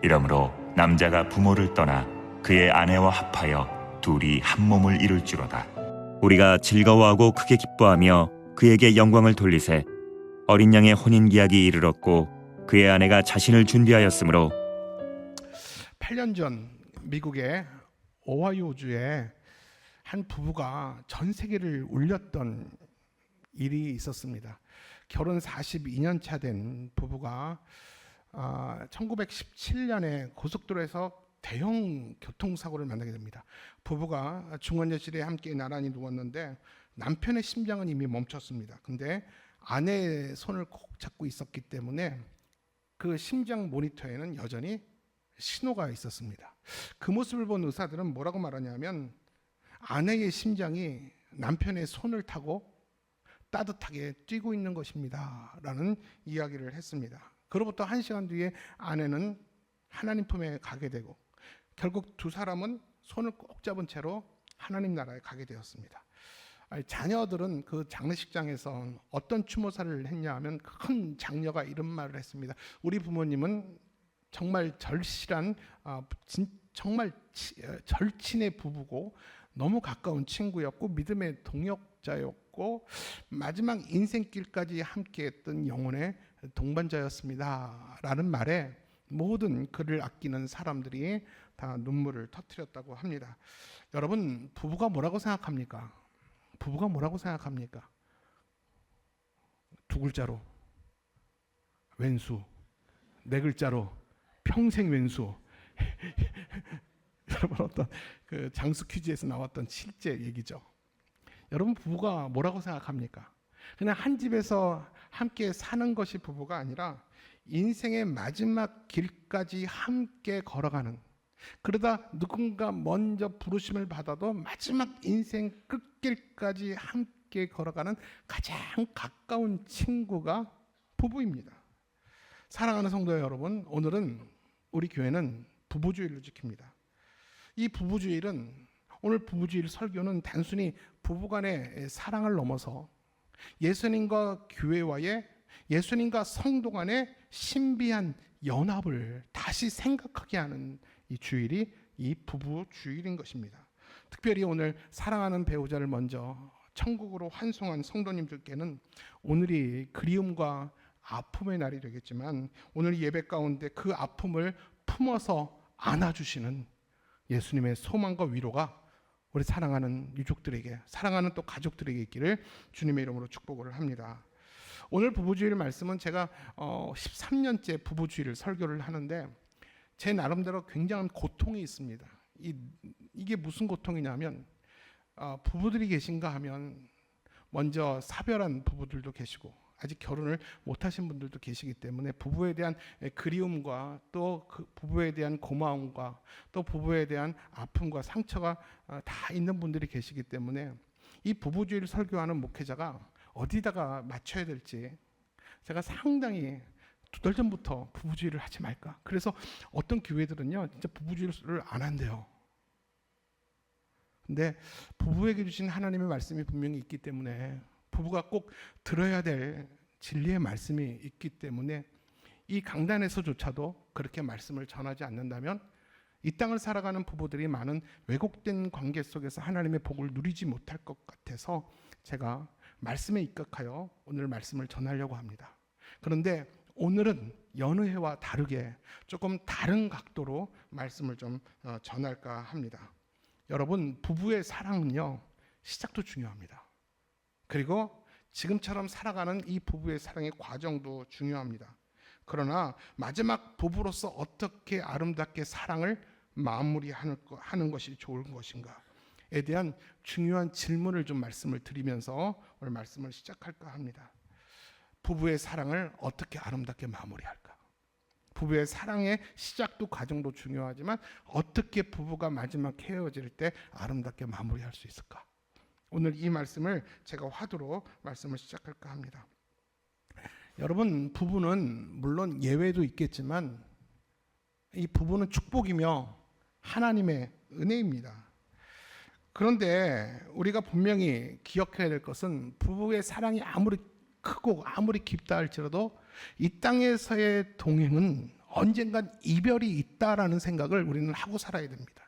이러므로 남자가 부모를 떠나 그의 아내와 합하여 둘이 한 몸을 이룰 줄로다. 우리가 즐거워하고 크게 기뻐하며 그에게 영광을 돌리세. 어린 양의 혼인기약이 이르렀고 그의 아내가 자신을 준비하였으므로. 8년 전 미국의 오하이오주에 한 부부가 전 세계를 울렸던 일이 있었습니다. 결혼 42년 차 된 부부가 1917년에 고속도로에서 대형 교통사고를 만나게 됩니다. 부부가 중환자실에 함께 나란히 누웠는데 남편의 심장은 이미 멈췄습니다. 근데 아내의 손을 꼭 잡고 있었기 때문에 그 심장 모니터에는 여전히 신호가 있었습니다. 그 모습을 본 의사들은 뭐라고 말하냐면 아내의 심장이 남편의 손을 타고 따뜻하게 뛰고 있는 것입니다 라는 이야기를 했습니다. 그로부터 1시간 뒤에 아내는 하나님 품에 가게 되고 결국 두 사람은 손을 꼭 잡은 채로 하나님 나라에 가게 되었습니다. 자녀들은 그 장례식장에서 어떤 추모사를 했냐 하면 큰 장녀가 이런 말을 했습니다. 우리 부모님은 정말 절실한 정말 절친의 부부고 너무 가까운 친구였고 믿음의 동역자였고 마지막 인생길까지 함께했던 영혼의 동반자였습니다 라는 말에 모든 그를 아끼는 사람들이 다 눈물을 터뜨렸다고 합니다. 여러분, 부부가 뭐라고 생각합니까? 부부가 뭐라고 생각합니까? 두 글자로 왼수, 네 글자로 평생 왼수. 여러분, 어떤 그 장수 퀴즈에서 나왔던 실제 얘기죠. 여러분, 부부가 뭐라고 생각합니까? 그냥 한 집에서 함께 사는 것이 부부가 아니라 인생의 마지막 길까지 함께 걸어가는, 그러다 누군가 먼저 부르심을 받아도 마지막 인생 끝길까지 함께 걸어가는 가장 가까운 친구가 부부입니다. 사랑하는 성도 여러분, 오늘은 우리 교회는 부부주일을 지킵니다. 이 부부주일은, 오늘 부부주일 설교는 단순히 부부간의 사랑을 넘어서 예수님과 교회와의, 예수님과 성도 간의 신비한 연합을 다시 생각하게 하는 이 주일이 이 부부주일인 것입니다. 특별히 오늘 사랑하는 배우자를 먼저 천국으로 환송한 성도님들께는 오늘이 그리움과 아픔의 날이 되겠지만 오늘 예배 가운데 그 아픔을 품어서 안아주시는 예수님의 소망과 위로가 우리 사랑하는 유족들에게, 사랑하는 또 가족들에게 있기를 주님의 이름으로 축복을 합니다. 오늘 부부주일 말씀은 제가 13년째 부부주일을 설교를 하는데 제 나름대로 굉장한 고통이 있습니다. 이게 무슨 고통이냐면 부부들이 계신가 하면 먼저 사별한 부부들도 계시고 아직 결혼을 못하신 분들도 계시기 때문에 부부에 대한 그리움과 또 그 부부에 대한 고마움과 또 부부에 대한 아픔과 상처가 다 있는 분들이 계시기 때문에 이 부부주일 설교하는 목회자가 어디다가 맞춰야 될지 제가 상당히 두 달 전부터 부부주일을 하지 말까. 그래서 어떤 교회들은요 진짜 부부주일을 안 한대요. 근데 부부에게 주신 하나님의 말씀이 분명히 있기 때문에 부부가 꼭 들어야 될 진리의 말씀이 있기 때문에 이 강단에서조차도 그렇게 말씀을 전하지 않는다면 이 땅을 살아가는 부부들이 많은 왜곡된 관계 속에서 하나님의 복을 누리지 못할 것 같아서 제가 말씀에 입각하여 오늘 말씀을 전하려고 합니다. 그런데 오늘은 여느 해와 다르게 조금 다른 각도로 말씀을 좀 전할까 합니다. 여러분, 부부의 사랑은요 시작도 중요합니다. 그리고 지금처럼 살아가는 이 부부의 사랑의 과정도 중요합니다. 그러나 마지막 부부로서 어떻게 아름답게 사랑을 마무리하는 것이 좋은 것인가에 대한 중요한 질문을 좀 말씀을 드리면서 오늘 말씀을 시작할까 합니다. 부부의 사랑을 어떻게 아름답게 마무리할까? 부부의 사랑의 시작도 과정도 중요하지만 어떻게 부부가 마지막 헤어질 때 아름답게 마무리할 수 있을까? 오늘 이 말씀을 제가 화두로 말씀을 시작할까 합니다. 여러분, 부부는 물론 예외도 있겠지만 이 부부는 축복이며 하나님의 은혜입니다. 그런데 우리가 분명히 기억해야 될 것은 부부의 사랑이 아무리 크고 아무리 깊다 할지라도 이 땅에서의 동행은 언젠간 이별이 있다라는 생각을 우리는 하고 살아야 됩니다.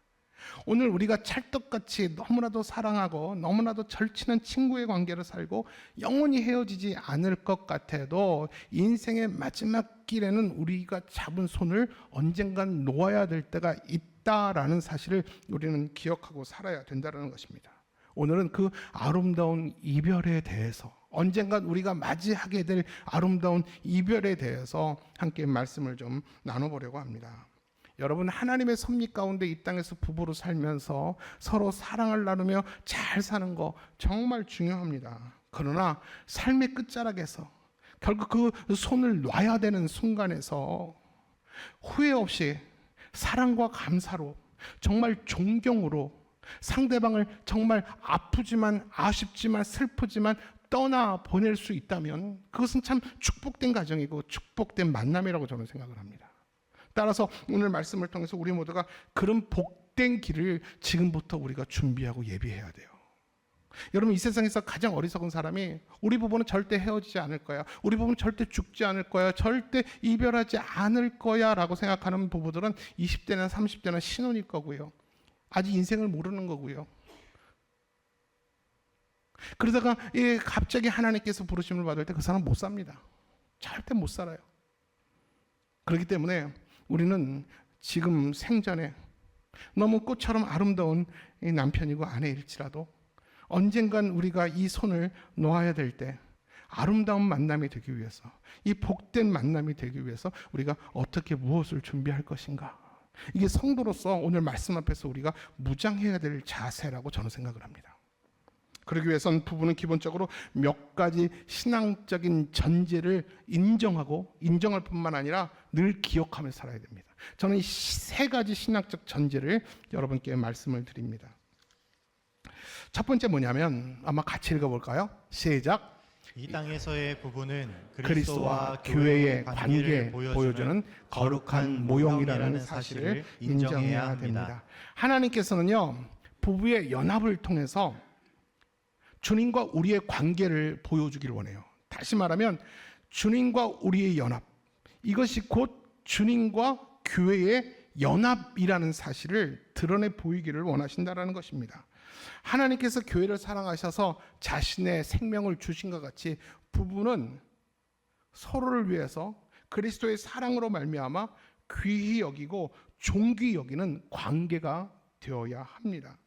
오늘 우리가 찰떡같이 너무나도 사랑하고 너무나도 절친한 친구의 관계를 살고 영원히 헤어지지 않을 것 같아도 인생의 마지막 길에는 우리가 잡은 손을 언젠간 놓아야 될 때가 있다라는 사실을 우리는 기억하고 살아야 된다는 것입니다. 오늘은 그 아름다운 이별에 대해서, 언젠간 우리가 맞이하게 될 아름다운 이별에 대해서 함께 말씀을 좀 나눠보려고 합니다. 여러분, 하나님의 섭리 가운데 이 땅에서 부부로 살면서 서로 사랑을 나누며 잘 사는 거 정말 중요합니다. 그러나 삶의 끝자락에서 결국 그 손을 놔야 되는 순간에서 후회 없이 사랑과 감사로, 정말 존경으로 상대방을 정말 아프지만 아쉽지만 슬프지만 떠나 보낼 수 있다면 그것은 참 축복된 가정이고 축복된 만남이라고 저는 생각을 합니다. 따라서 오늘 말씀을 통해서 우리 모두가 그런 복된 길을 지금부터 우리가 준비하고 예비해야 돼요. 여러분, 이 세상에서 가장 어리석은 사람이 우리 부부는 절대 헤어지지 않을 거야, 우리 부부는 절대 죽지 않을 거야, 절대 이별하지 않을 거야 라고 생각하는 부부들은 20대나 30대나 신혼일 거고요, 아직 인생을 모르는 거고요. 그러다가 갑자기 하나님께서 부르심을 받을 때 그 사람 못 삽니다. 절대 못 살아요. 그렇기 때문에 우리는 지금 생전에 너무 꽃처럼 아름다운 이 남편이고 아내일지라도 언젠간 우리가 이 손을 놓아야 될 때 아름다운 만남이 되기 위해서, 이 복된 만남이 되기 위해서 우리가 어떻게 무엇을 준비할 것인가, 이게 성도로서 오늘 말씀 앞에서 우리가 무장해야 될 자세라고 저는 생각을 합니다. 그러기 위해서는 부부는 기본적으로 몇 가지 신앙적인 전제를 인정할 뿐만 아니라 늘 기억하며 살아야 됩니다. 저는 이 세 가지 신학적 전제를 여러분께 말씀을 드립니다. 첫 번째 뭐냐면, 아마 같이 읽어볼까요? 시작. 이 땅에서의 부부는 그리스도와 교회의 관계를 보여주는 거룩한 모형이라는 사실을 인정해야 됩니다. 하나님께서는요, 부부의 연합을 통해서 주님과 우리의 관계를 보여주기를 원해요. 다시 말하면 주님과 우리의 연합, 이것이 곧 주님과 교회의 연합이라는 사실을 드러내 보이기를 원하신다는 것입니다. 하나님께서 교회를 사랑하셔서 자신의 생명을 주신 것 같이 부부는 서로를 위해서 그리스도의 사랑으로 말미암아 귀히 여기고 존귀 여기는 관계가 되어야 합니다.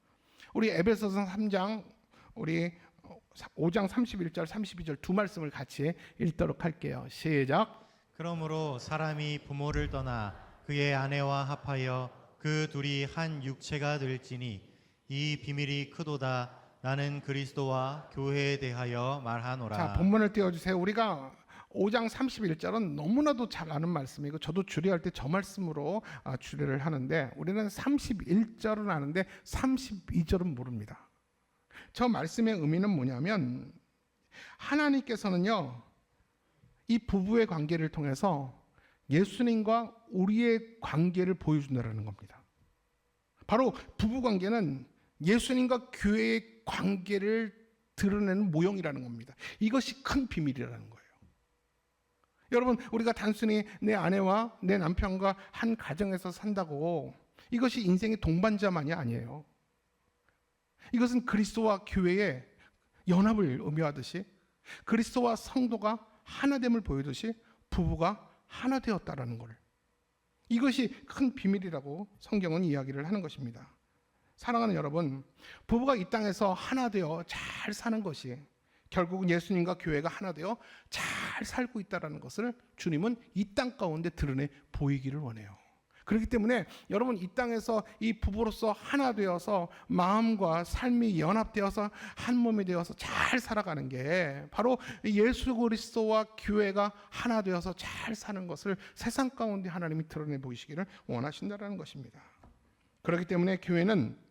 우리 에베소서 3장 우리 5장 31절 32절 두 말씀을 같이 읽도록 할게요. 시작. 그러므로 사람이 부모를 떠나 그의 아내와 합하여 그 둘이 한 육체가 될지니 이 비밀이 크도다. 나는 그리스도와 교회에 대하여 말하노라. 자, 본문을 띄워주세요. 우리가 5장 31절은 너무나도 잘 아는 말씀이고 저도 주례할 때 저 말씀으로 주례를 하는데, 우리는 31절은 아는데 32절은 모릅니다. 저 말씀의 의미는 뭐냐면, 하나님께서는요, 이 부부의 관계를 통해서 예수님과 우리의 관계를 보여준다는 겁니다. 바로 부부 관계는 예수님과 교회의 관계를 드러내는 모형이라는 겁니다. 이것이 큰 비밀이라는 거예요. 여러분, 우리가 단순히 내 아내와 내 남편과 한 가정에서 산다고 이것이 인생의 동반자만이 아니에요. 이것은 그리스도와 교회의 연합을 의미하듯이, 그리스도와 성도가 하나됨을 보이듯이 부부가 하나 되었다라는 걸, 이것이 큰 비밀이라고 성경은 이야기를 하는 것입니다. 사랑하는 여러분, 부부가 이 땅에서 하나 되어 잘 사는 것이 결국은 예수님과 교회가 하나 되어 잘 살고 있다는 것을 주님은 이 땅 가운데 드러내 보이기를 원해요. 그렇기 때문에 여러분, 이 땅에서 이 부부로서 하나 되어서 마음과 삶이 연합되어서 한 몸이 되어서 잘 살아가는 게 바로 예수 그리스도와 교회가 하나 되어서 잘 사는 것을 세상 가운데 하나님이 드러내 보이시기를 원하신다는 것입니다. 그렇기 때문에 교회는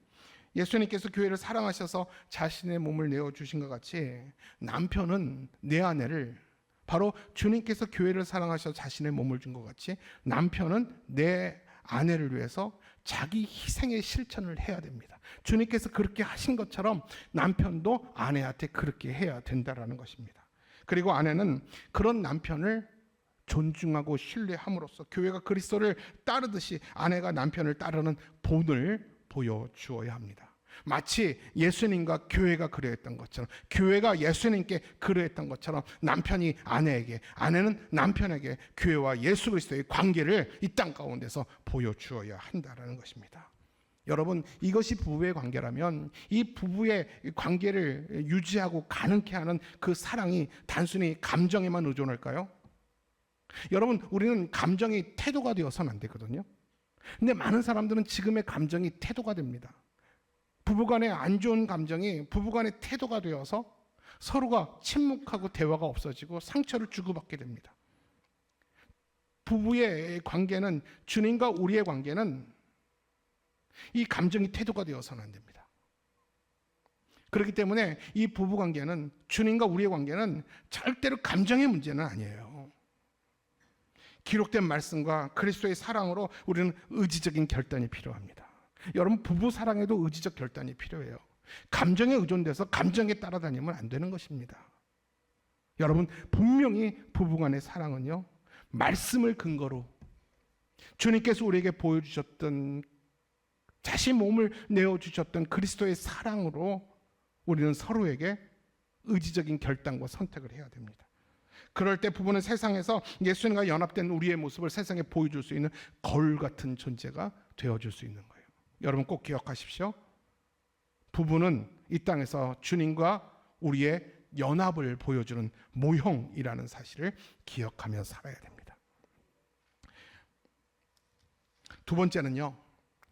예수님께서 교회를 사랑하셔서 자신의 몸을 내어주신 것 같이 남편은 내 아내를, 바로 주님께서 교회를 사랑하셔서 자신의 몸을 준 것 같이 남편은 내 아내를 위해서 자기 희생의 실천을 해야 됩니다. 주님께서 그렇게 하신 것처럼 남편도 아내한테 그렇게 해야 된다라는 것입니다. 그리고 아내는 그런 남편을 존중하고 신뢰함으로써 교회가 그리스도를 따르듯이 아내가 남편을 따르는 본을 보여주어야 합니다. 마치 예수님과 교회가 그러했던 것처럼, 교회가 예수님께 그러했던 것처럼 남편이 아내에게, 아내는 남편에게 교회와 예수 그리스도의 관계를 이 땅 가운데서 보여주어야 한다는 것입니다. 여러분, 이것이 부부의 관계라면 이 부부의 관계를 유지하고 가능케 하는 그 사랑이 단순히 감정에만 의존할까요? 여러분, 우리는 감정이 태도가 되어서는 안 되거든요. 근데 많은 사람들은 지금의 감정이 태도가 됩니다. 부부간의 안 좋은 감정이 부부간의 태도가 되어서 서로가 침묵하고 대화가 없어지고 상처를 주고받게 됩니다. 부부의 관계는, 주님과 우리의 관계는 이 감정이 태도가 되어서는 안 됩니다. 그렇기 때문에 이 부부 관계는, 주님과 우리의 관계는 절대로 감정의 문제는 아니에요. 기록된 말씀과 그리스도의 사랑으로 우리는 의지적인 결단이 필요합니다. 여러분, 부부 사랑에도 의지적 결단이 필요해요. 감정에 의존돼서 감정에 따라다니면 안 되는 것입니다. 여러분, 분명히 부부간의 사랑은요, 말씀을 근거로 주님께서 우리에게 보여주셨던, 자신 몸을 내어주셨던 그리스도의 사랑으로 우리는 서로에게 의지적인 결단과 선택을 해야 됩니다. 그럴 때 부부는 세상에서 예수님과 연합된 우리의 모습을 세상에 보여줄 수 있는 거울 같은 존재가 되어줄 수 있는 거예요. 여러분, 꼭 기억하십시오. 부부는 이 땅에서 주님과 우리의 연합을 보여주는 모형이라는 사실을 기억하며 살아야 됩니다. 두 번째는요,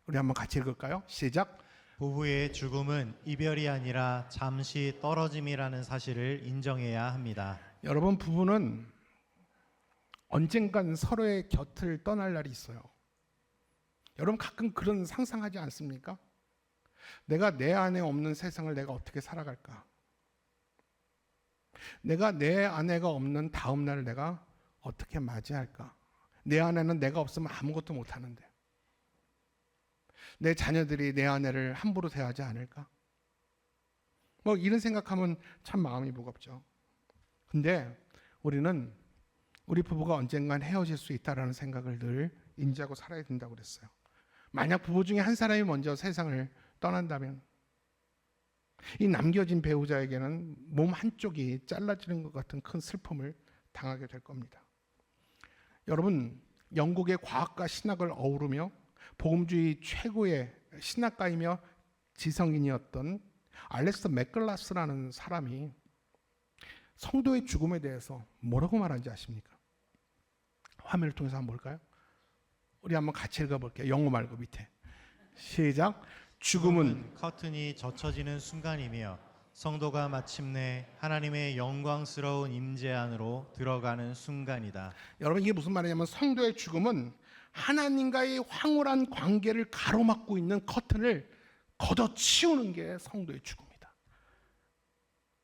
우리 한번 같이 읽을까요? 시작. 부부의 죽음은 이별이 아니라 잠시 떨어짐이라는 사실을 인정해야 합니다. 여러분, 부부는 언젠간 서로의 곁을 떠날 날이 있어요. 여러분, 가끔 그런 상상하지 않습니까? 내가 내 안에 없는 세상을 내가 어떻게 살아갈까? 내가 내 아내가 없는 다음 날을 내가 어떻게 맞이할까? 내 아내는 내가 없으면 아무것도 못하는데 내 자녀들이 내 아내를 함부로 대하지 않을까? 뭐 이런 생각하면 참 마음이 무겁죠. 근데 우리는 우리 부부가 언젠간 헤어질 수 있다라는 생각을 늘 인지하고 살아야 된다고 그랬어요. 만약 부부 중에 한 사람이 먼저 세상을 떠난다면 이 남겨진 배우자에게는 몸 한쪽이 잘라지는 것 같은 큰 슬픔을 당하게 될 겁니다. 여러분, 영국의 과학과 신학을 어우르며 복음주의 최고의 신학가이며 지성인이었던 알렉스 맥글라스라는 사람이 성도의 죽음에 대해서 뭐라고 말하는지 아십니까? 화면을 통해서 한번 볼까요? 우리 한번 같이 읽어볼게요. 영어 말고 밑에. 시작. 죽음은 커튼이 젖혀지는 순간이며 성도가 마침내 하나님의 영광스러운 임재 안으로 들어가는 순간이다. 여러분, 이게 무슨 말이냐면 성도의 죽음은 하나님과의 황홀한 관계를 가로막고 있는 커튼을 걷어치우는 게 성도의 죽음이다.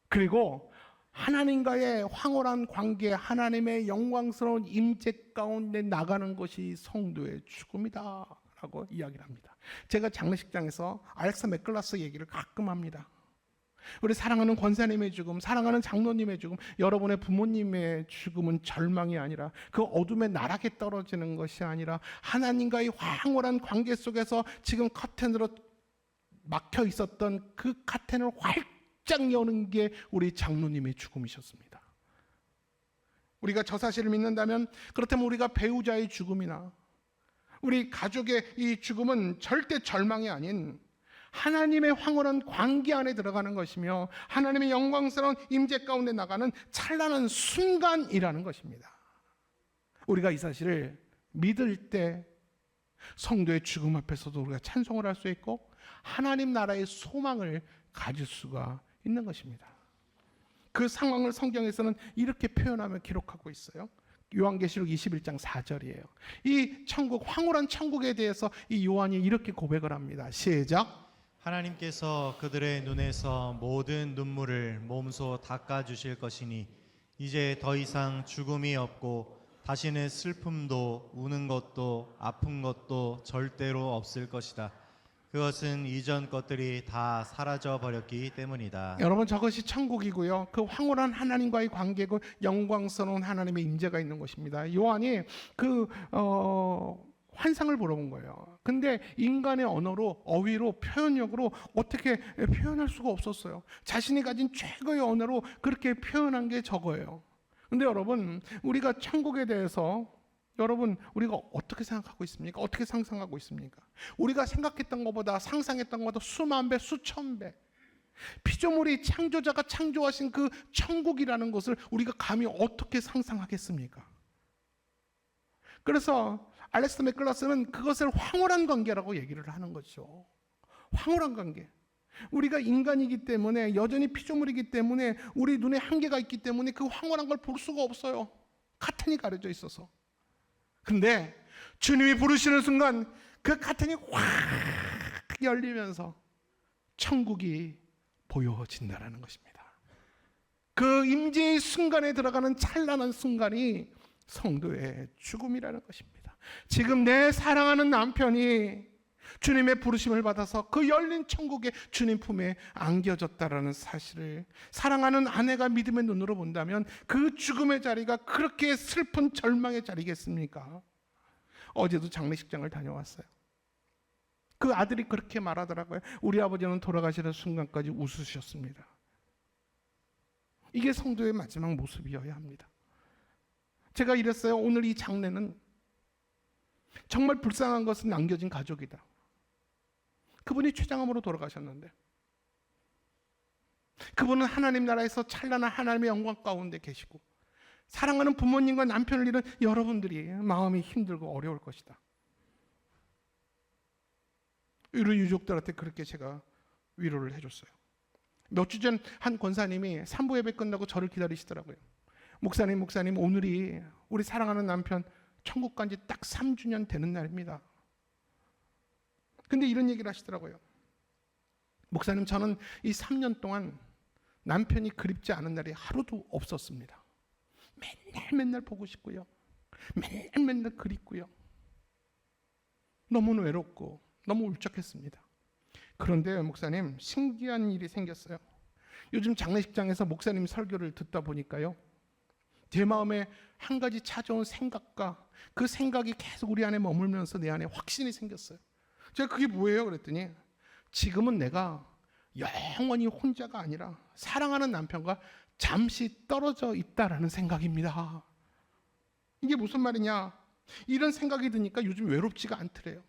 그리고 하나님과의 황홀한 관계, 하나님의 영광스러운 임재 가운데 나가는 것이 성도의 죽음이다 라고 이야기를 합니다. 제가 장례식장에서 알렉스 맥글라스 얘기를 가끔 합니다. 우리 사랑하는 권사님의 죽음, 사랑하는 장로님의 죽음, 여러분의 부모님의 죽음은 절망이 아니라 그 어둠의 나락에 떨어지는 것이 아니라 하나님과의 황홀한 관계 속에서 지금 커튼으로 막혀 있었던 그 커튼을 활짝 여는 게 우리 장로님의 죽음이셨습니다. 우리가 저 사실을 믿는다면, 그렇다면 우리가 배우자의 죽음이나 우리 가족의 이 죽음은 절대 절망이 아닌 하나님의 황홀한 관계 안에 들어가는 것이며 하나님의 영광스러운 임재 가운데 나가는 찬란한 순간이라는 것입니다. 우리가 이 사실을 믿을 때 성도의 죽음 앞에서도 우리가 찬송을 할 수 있고 하나님 나라의 소망을 가질 수가 있는 것입니다. 그 상황을 성경에서는 이렇게 표현하며 기록하고 있어요. 요한계시록 21장 4절이에요. 이 천국, 황홀한 천국에 대해서 이 요한이 이렇게 고백을 합니다. 시작. 하나님께서 그들의 눈에서 모든 눈물을 몸소 닦아주실 것이니 이제 더 이상 죽음이 없고 다시는 슬픔도 우는 것도 아픈 것도 절대로 없을 것이다. 그것은 이전 것들이 다 사라져 버렸기 때문이다. 여러분, 저것이 천국이고요. 그 황홀한 하나님과의 관계고 영광스러운 하나님의 임재가 있는 것입니다. 요한이 그 환상을 보러 온 거예요. 근데 인간의 언어로, 어휘로, 표현력으로 어떻게 표현할 수가 없었어요. 자신이 가진 최고의 언어로 그렇게 표현한 게 저거예요. 근데 여러분, 우리가 천국에 대해서 여러분, 우리가 어떻게 생각하고 있습니까? 어떻게 상상하고 있습니까? 우리가 생각했던 것보다, 상상했던 것보다 수만 배, 수천 배, 피조물이 창조자가 창조하신 그 천국이라는 것을 우리가 감히 어떻게 상상하겠습니까? 그래서 알렉스 맥클라스는 그것을 황홀한 관계라고 얘기를 하는 거죠. 황홀한 관계. 우리가 인간이기 때문에, 여전히 피조물이기 때문에, 우리 눈에 한계가 있기 때문에 그 황홀한 걸 볼 수가 없어요. 카텐이 가려져 있어서. 근데 주님이 부르시는 순간 그 카텐이 확 열리면서 천국이 보여진다라는 것입니다. 그 임재의 순간에 들어가는 찬란한 순간이 성도의 죽음이라는 것입니다. 지금 내 사랑하는 남편이 주님의 부르심을 받아서 그 열린 천국에 주님 품에 안겨졌다라는 사실을 사랑하는 아내가 믿음의 눈으로 본다면 그 죽음의 자리가 그렇게 슬픈 절망의 자리겠습니까? 어제도 장례식장을 다녀왔어요. 그 아들이 그렇게 말하더라고요. 우리 아버지는 돌아가시는 순간까지 웃으셨습니다. 이게 성도의 마지막 모습이어야 합니다. 제가 이랬어요. 오늘 이 장례는 정말 불쌍한 것은 남겨진 가족이다. 그분이 췌장암으로 돌아가셨는데 그분은 하나님 나라에서 찬란한 하나님의 영광 가운데 계시고 사랑하는 부모님과 남편을 잃은 여러분들이 마음이 힘들고 어려울 것이다. 의료 유족들한테 그렇게 제가 위로를 해줬어요. 몇 주 전 한 권사님이 산부 예배 끝나고 저를 기다리시더라고요. 목사님 오늘이 우리 사랑하는 남편 천국 간 지 딱 3주년 되는 날입니다. 근데 이런 얘기를 하시더라고요. 목사님, 저는 이 3년 동안 남편이 그립지 않은 날이 하루도 없었습니다. 맨날 보고 싶고요. 맨날 그립고요. 너무 외롭고 너무 울적했습니다. 그런데 목사님, 신기한 일이 생겼어요. 요즘 장례식장에서 목사님 설교를 듣다 보니까요, 제 마음에 한 가지 찾아온 생각과 그 생각이 계속 우리 안에 머물면서 내 안에 확신이 생겼어요. 제가 그게 뭐예요? 그랬더니 지금은 내가 영원히 혼자가 아니라 사랑하는 남편과 잠시 떨어져 있다라는 생각입니다. 이게 무슨 말이냐? 이런 생각이 드니까 요즘 외롭지가 않더래요.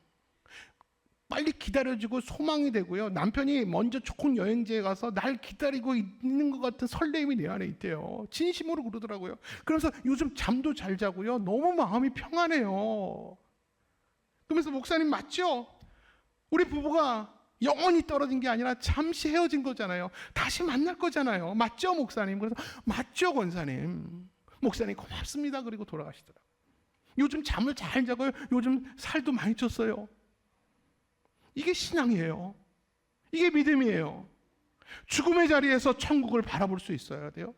빨리 기다려지고 소망이 되고요. 남편이 먼저 좋은 여행지에 가서 날 기다리고 있는 것 같은 설레임이 내 안에 있대요. 진심으로 그러더라고요. 그래서 요즘 잠도 잘 자고요. 너무 마음이 평안해요. 그러면서 목사님 맞죠? 우리 부부가 영원히 떨어진 게 아니라 잠시 헤어진 거잖아요. 다시 만날 거잖아요. 맞죠, 목사님? 그래서 맞죠, 권사님. 목사님 고맙습니다. 그리고 돌아가시더라고요. 요즘 잠을 잘 자고요. 요즘 살도 많이 쪘어요. 이게 신앙이에요. 이게 믿음이에요. 죽음의 자리에서 천국을 바라볼 수 있어야 돼요.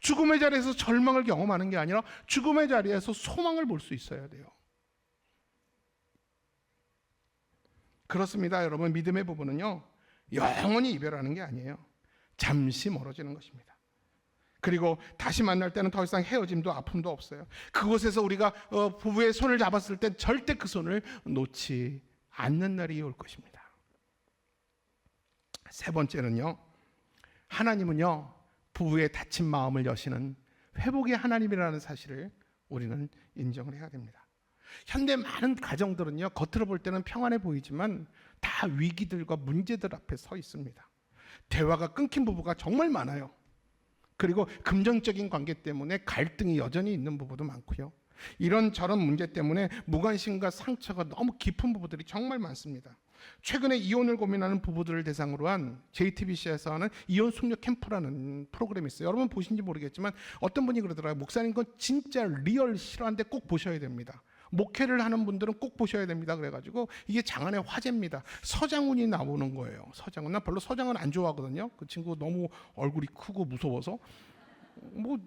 죽음의 자리에서 절망을 경험하는 게 아니라 죽음의 자리에서 소망을 볼 수 있어야 돼요. 그렇습니다, 여러분. 믿음의 부분은요, 영원히 이별하는 게 아니에요. 잠시 멀어지는 것입니다. 그리고 다시 만날 때는 더 이상 헤어짐도 아픔도 없어요. 그곳에서 우리가 부부의 손을 잡았을 때 절대 그 손을 놓지 않는 날이 올 것입니다. 세 번째는요, 하나님은요, 부부의 다친 마음을 여시는 회복의 하나님이라는 사실을 우리는 인정을 해야 됩니다. 현대 많은 가정들은요, 겉으로 볼 때는 평안해 보이지만 다 위기들과 문제들 앞에 서 있습니다. 대화가 끊긴 부부가 정말 많아요. 그리고 금전적인 관계 때문에 갈등이 여전히 있는 부부도 많고요. 이런저런 문제 때문에 무관심과 상처가 너무 깊은 부부들이 정말 많습니다. 최근에 이혼을 고민하는 부부들을 대상으로 한 JTBC에서 하는 이혼 숙녀 캠프라는 프로그램이 있어요. 여러분 보신지 모르겠지만 어떤 분이 그러더라고요. 목사님, 그건 진짜 리얼 실화인데 꼭 보셔야 됩니다. 목회를 하는 분들은 꼭 보셔야 됩니다. 그래가지고 이게 장안의 화제입니다. 서장훈이 나오는 거예요. 서장훈. 나 별로 서장훈 안 좋아하거든요. 그 친구 너무 얼굴이 크고 무서워서 뭐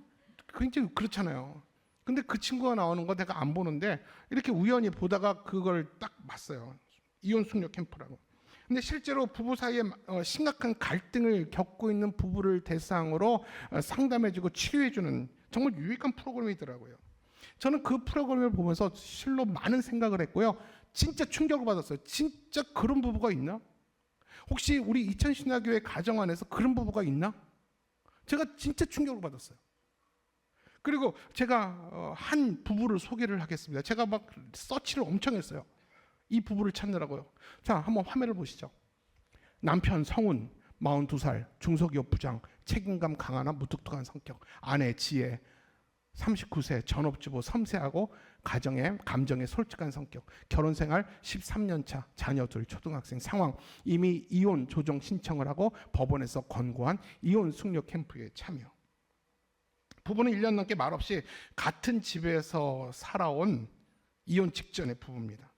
굉장히 그렇잖아요. 근데 그 친구가 나오는 거 내가 안 보는데 이렇게 우연히 보다가 그걸 딱 봤어요. 이혼 숙녀 캠프라고. 근데 실제로 부부 사이에 심각한 갈등을 겪고 있는 부부를 대상으로 상담해주고 치료해주는 정말 유익한 프로그램이더라고요. 저는 그 프로그램을 보면서 실로 많은 생각을 했고요. 진짜 충격을 받았어요. 진짜 그런 부부가 있나? 혹시 우리 이천신화교회 가정 안에서 그런 부부가 있나? 제가 진짜 충격을 받았어요. 그리고 제가 한 부부를 소개를 하겠습니다. 제가 막 서치를 엄청 했어요. 이 부부를 찾느라고요. 자, 한번 화면을 보시죠. 남편 성훈, 42살, 중소기업 부장, 책임감 강하나 무뚝뚝한 성격, 아내 지혜, 39세, 전업주부, 섬세하고 감정에 솔직한 성격, 결혼생활 13년 차, 자녀 둘, 초등학생 상황, 이미 이혼 조정 신청을 하고 법원에서 권고한 이혼 숙려 캠프에 참여. 부부는 1년 넘게 말없이 같은 집에서 살아온 이혼 직전의 부부입니다.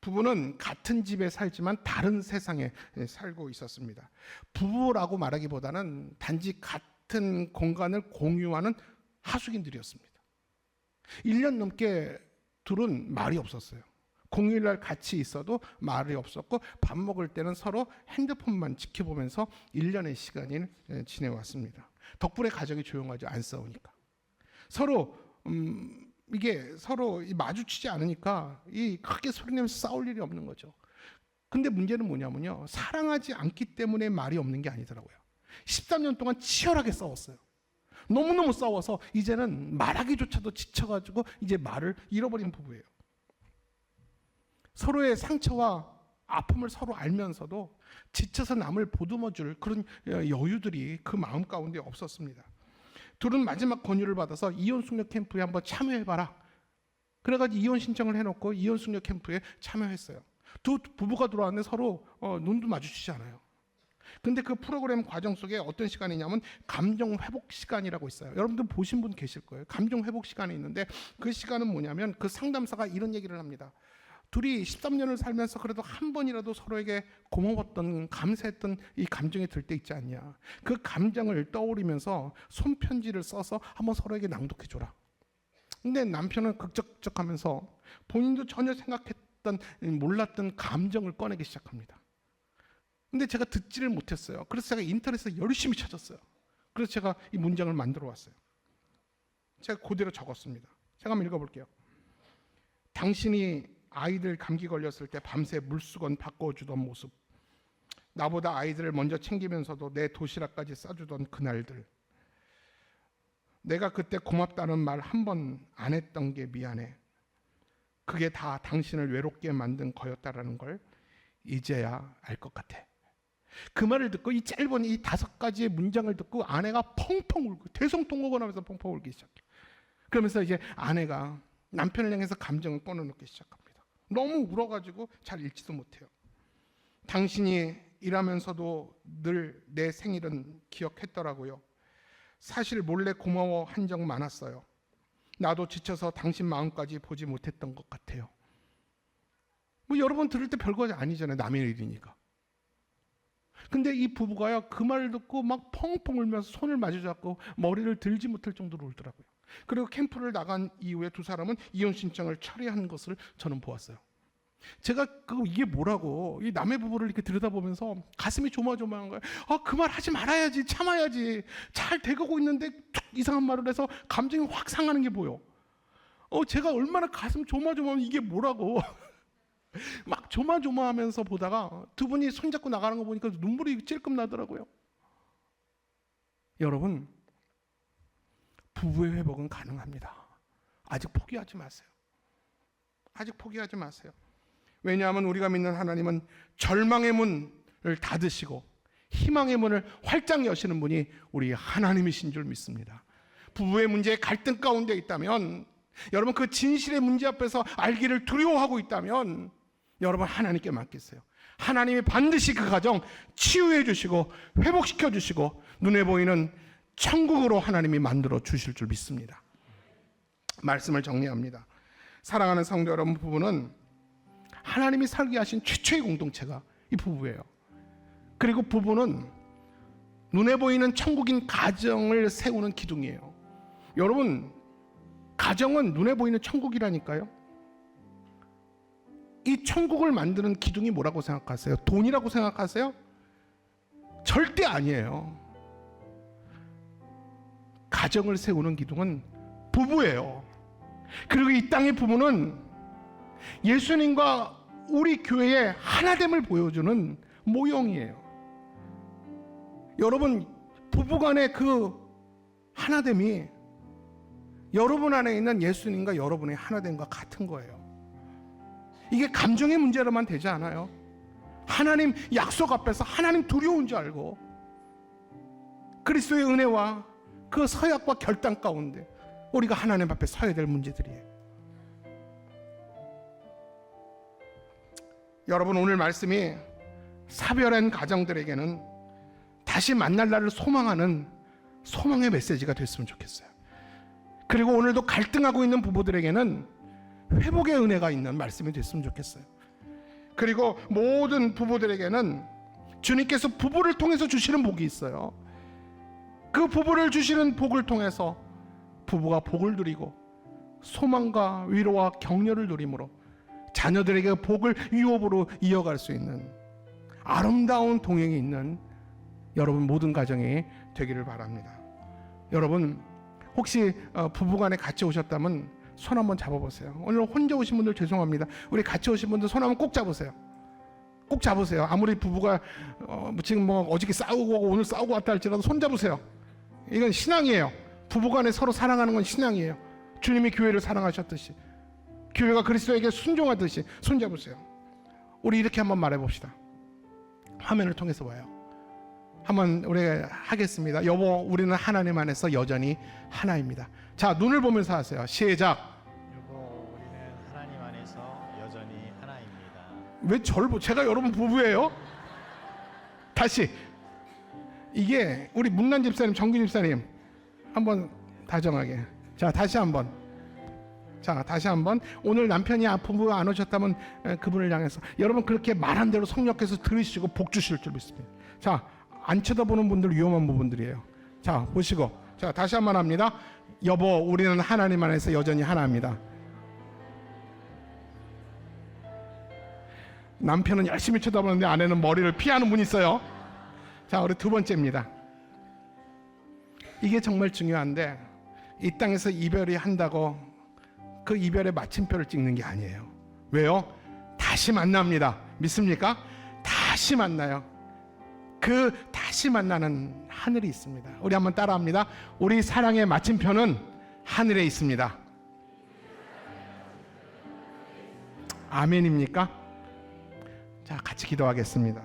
부부는 같은 집에 살지만 다른 세상에 살고 있었습니다. 부부라고 말하기보다는 단지 같은 공간을 공유하는 하숙인들이었습니다. 1년 넘게 둘은 말이 없었어요. 공휴일날 같이 있어도 말이 없었고 밥 먹을 때는 서로 핸드폰만 지켜보면서 1년의 시간이 지내왔습니다. 덕분에 가정이 조용하죠. 안 싸우니까. 서로 이게 서로 마주치지 않으니까 이 크게 소리내면서 싸울 일이 없는 거죠. 근데 문제는 뭐냐면요. 사랑하지 않기 때문에 말이 없는 게 아니더라고요. 13년 동안 치열하게 싸웠어요. 너무너무 싸워서 이제는 말하기조차도 지쳐가지고 이제 말을 잃어버린 부부예요. 서로의 상처와 아픔을 서로 알면서도 지쳐서 남을 보듬어줄 그런 여유들이 그 마음 가운데 없었습니다. 둘은 마지막 권유를 받아서 이혼 숙려 캠프에 한번 참여해봐라. 그래가지고 이혼 신청을 해놓고 이혼 숙려 캠프에 참여했어요. 두 부부가 들어왔는데 서로 눈도 마주치지 않아요. 근데 그 프로그램 과정 속에 어떤 시간이냐면 감정 회복 시간이라고 있어요. 여러분들 보신 분 계실 거예요. 감정 회복 시간이 있는데 그 시간은 뭐냐면 그 상담사가 이런 얘기를 합니다. 둘이 13년을 살면서 그래도 한 번이라도 서로에게 고마웠던 감사했던 이 감정이 들 때 있지 않냐. 그 감정을 떠올리면서 손편지를 써서 한번 서로에게 낭독해줘라. 근데 남편은 극적극적하면서 본인도 전혀 몰랐던 감정을 꺼내기 시작합니다. 근데 제가 듣지를 못했어요. 그래서 제가 인터넷에서 열심히 찾았어요. 그래서 제가 이 문장을 만들어 왔어요. 제가 그대로 적었습니다. 제가 한번 읽어볼게요. 당신이 아이들 감기 걸렸을 때 밤새 물수건 바꿔주던 모습, 나보다 아이들을 먼저 챙기면서도 내 도시락까지 싸주던 그날들, 내가 그때 고맙다는 말 한 번 안 했던 게 미안해. 그게 다 당신을 외롭게 만든 거였다라는 걸 이제야 알 것 같아. 그 말을 듣고 이 짧은 이 5가지의 문장을 듣고 아내가 펑펑 울고 대성통곡을 하면서 펑펑 울기 시작해요. 그러면서 이제 아내가 남편을 향해서 감정을 꺼내놓기 시작합니다. 너무 울어가지고 잘 읽지도 못해요. 당신이 일하면서도 늘 내 생일은 기억했더라고요. 사실 몰래 고마워한 적 많았어요. 나도 지쳐서 당신 마음까지 보지 못했던 것 같아요. 뭐 여러분 들을 때 별거 아니잖아요. 남의 일이니까. 근데 이 부부가요, 그 말을 듣고 막 펑펑 울면서 손을 마주잡고 머리를 들지 못할 정도로 울더라고요. 그리고 캠프를 나간 이후에 두 사람은 이혼 신청을 처리한 것을 저는 보았어요. 제가 이게 뭐라고 이 남의 부부를 이렇게 들여다보면서 가슴이 조마조마한 거예요. 그 말 하지 말아야지, 참아야지. 잘 돼가고 있는데 툭 이상한 말을 해서 감정이 확 상하는 게 보여. 제가 얼마나 가슴 조마조마하면 이게 뭐라고 막 조마조마하면서 보다가 두 분이 손잡고 나가는 거 보니까 눈물이 찔끔 나더라고요. 여러분, 부부의 회복은 가능합니다. 아직 포기하지 마세요. 아직 포기하지 마세요. 왜냐하면 우리가 믿는 하나님은 절망의 문을 닫으시고 희망의 문을 활짝 여시는 분이 우리 하나님이신 줄 믿습니다. 부부의 문제에 갈등 가운데 있다면, 여러분 그 진실의 문제 앞에서 알기를 두려워하고 있다면 여러분 하나님께 맡기세요. 하나님이 반드시 그 가정 치유해 주시고 회복시켜 주시고 눈에 보이는 천국으로 하나님이 만들어 주실 줄 믿습니다. 말씀을 정리합니다. 사랑하는 성도 여러분, 부부는 하나님이 설계하신 최초의 공동체가 이 부부예요. 그리고 부부는 눈에 보이는 천국인 가정을 세우는 기둥이에요. 여러분, 가정은 눈에 보이는 천국이라니까요. 이 천국을 만드는 기둥이 뭐라고 생각하세요? 돈이라고 생각하세요? 절대 아니에요. 가정을 세우는 기둥은 부부예요. 그리고 이 땅의 부부는 예수님과 우리 교회의 하나됨을 보여주는 모형이에요. 여러분, 부부간의 그 하나됨이 여러분 안에 있는 예수님과 여러분의 하나됨과 같은 거예요. 이게 감정의 문제로만 되지 않아요. 하나님 약속 앞에서 하나님 두려운 줄 알고 그리스도의 은혜와 그 서약과 결단 가운데 우리가 하나님 앞에 서야 될 문제들이에요. 여러분, 오늘 말씀이 사별한 가정들에게는 다시 만날 날을 소망하는 소망의 메시지가 됐으면 좋겠어요. 그리고 오늘도 갈등하고 있는 부부들에게는 회복의 은혜가 있는 말씀이 됐으면 좋겠어요. 그리고 모든 부부들에게는 주님께서 부부를 통해서 주시는 복이 있어요. 그 부부를 주시는 복을 통해서 부부가 복을 누리고 소망과 위로와 격려를 누림으로 자녀들에게 복을 유업으로 이어갈 수 있는 아름다운 동행이 있는 여러분 모든 가정이 되기를 바랍니다. 여러분, 혹시 부부간에 같이 오셨다면 손 한번 잡아보세요. 오늘 혼자 오신 분들 죄송합니다. 우리 같이 오신 분들 손 한번 꼭 잡으세요. 꼭 잡으세요. 아무리 부부가 지금 뭐 어저께 싸우고 오늘 싸우고 왔다 할지라도 손 잡으세요. 이건 신앙이에요. 부부간에 서로 사랑하는 건 신앙이에요. 주님이 교회를 사랑하셨듯이 교회가 그리스도에게 순종하듯이 손 잡으세요. 우리 이렇게 한번 말해봅시다. 화면을 통해서 봐요. 한번 우리 하겠습니다. 여보, 우리는 하나님 안에서 여전히 하나입니다. 자, 눈을 보면서 하세요. 시작. 여보, 우리는 하나님 안에서 여전히 하나입니다. 왜 저를 제가 여러분 부부예요? 다시. 이게 우리 문난 집사님, 정규 집사님 한번 다정하게. 자, 다시 한번. 자, 다시 한번. 오늘 남편이 부부가 안 오셨다면 그분을 향해서 여러분 그렇게 말한 대로 성령께서 들으시고 복 주실 줄 믿습니다. 자, 안 쳐다보는 분들 위험한 부분들이에요. 자, 보시고. 자, 다시 한번 합니다. 여보, 우리는 하나님 안에서 여전히 하나입니다. 남편은 열심히 쳐다보는데 아내는 머리를 피하는 분이 있어요. 자, 우리 두 번째입니다. 이게 정말 중요한데 이 땅에서 이별이 한다고 그 이별의 마침표를 찍는 게 아니에요. 왜요? 다시 만납니다. 믿습니까? 다시 만나요. 그 다시 만나는 하늘이 있습니다. 우리 한번 따라합니다. 우리 사랑의 마침표는 하늘에 있습니다. 아멘입니까? 자, 같이 기도하겠습니다.